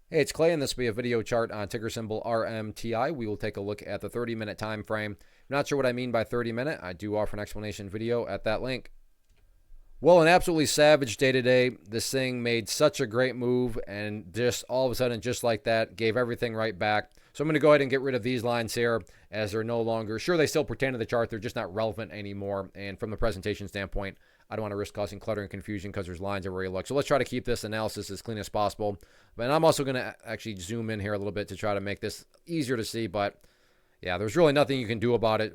Hey, it's Clay, and this will be a video chart on ticker symbol RMTI. We will take a look at the 30-minute time frame. Not sure what I mean by 30-minute. I do offer an explanation video at that link. Well, an absolutely savage day today. This thing made such a great move, and just all of a sudden, just like that, gave everything right back. So I'm going to go ahead and get rid of these lines here, as they're no longer, sure, they still pertain to the chart. They're just not relevant anymore. And from the presentation standpoint, I don't want to risk causing clutter and confusion because there's lines everywhere you look. So let's try to keep this analysis as clean as possible. But I'm also going to actually zoom in here a little bit to try to make this easier to see. But yeah, there's really nothing you can do about it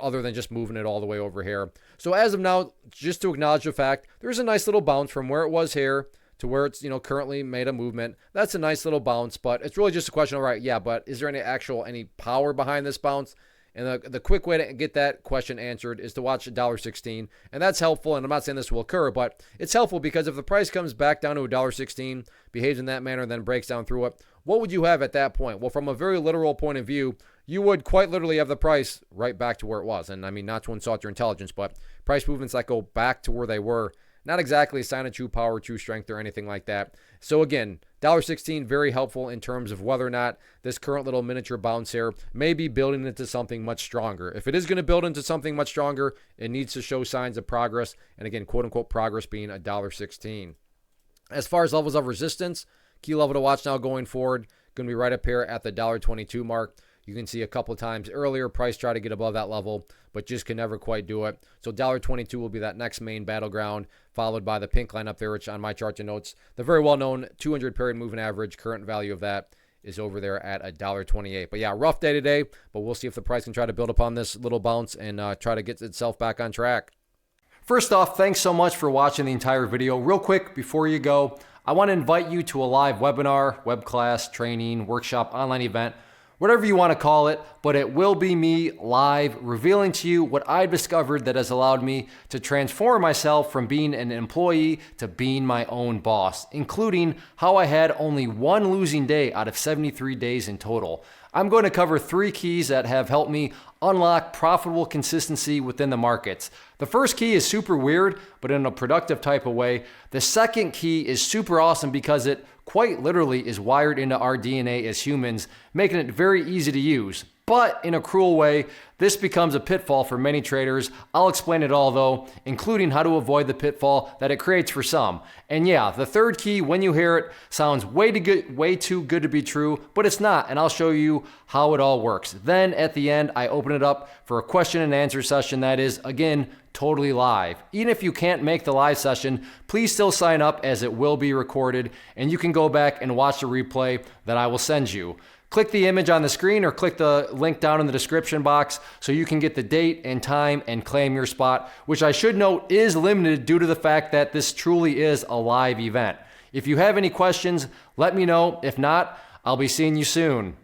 other than just moving it all the way over here. So as of now, just to acknowledge the fact, there's a nice little bounce from where it was here to where it's, currently made a movement. That's a nice little bounce, but it's really just a question of, all right, yeah, but is there any power behind this bounce? And the quick way to get that question answered is to watch $1.16. And that's helpful. And I'm not saying this will occur, but it's helpful because if the price comes back down to $1.16, behaves in that manner, and then breaks down through it, what would you have at that point? Well, from a very literal point of view, you would quite literally have the price right back to where it was. And I mean, not to insult your intelligence, but price movements that go back to where they were, not exactly a sign of true power, true strength, or anything like that. So again, $1.16, very helpful in terms of whether or not this current little miniature bounce here may be building into something much stronger. If it is going to build into something much stronger, it needs to show signs of progress. And again, quote unquote progress being $1.16. As far as levels of resistance, key level to watch now going forward, going to be right up here at the $1.22 mark. You can see a couple of times earlier, price tried to get above that level, but just can never quite do it. So $1.22 will be that next main battleground, followed by the pink line up there, which on my chart denotes the very well-known 200 period moving average. Current value of that is over there at $1.28. But yeah, rough day today, but we'll see if the price can try to build upon this little bounce and try to get itself back on track. First off, thanks so much for watching the entire video. Real quick, before you go, I want to invite you to a live webinar, web class, training, workshop, online event, whatever you want to call it, but it will be me live revealing to you what I've discovered that has allowed me to transform myself from being an employee to being my own boss, including how I had only one losing day out of 73 days in total. I'm going to cover 3 keys that have helped me unlock profitable consistency within the markets. The first key is super weird, but in a productive type of way. The second key is super awesome because it quite literally is wired into our DNA as humans, making it very easy to use. But in a cruel way, this becomes a pitfall for many traders. I'll explain it all though, including how to avoid the pitfall that it creates for some. And yeah, the third key, when you hear it, sounds way too good to be true, but it's not, and I'll show you how it all works. Then at the end, I open it up for a question and answer session that is, again, totally live. Even if you can't make the live session, please still sign up as it will be recorded, and you can go back and watch the replay that I will send you. Click the image on the screen or click the link down in the description box so you can get the date and time and claim your spot, which I should note is limited due to the fact that this truly is a live event. If you have any questions, let me know. If not, I'll be seeing you soon.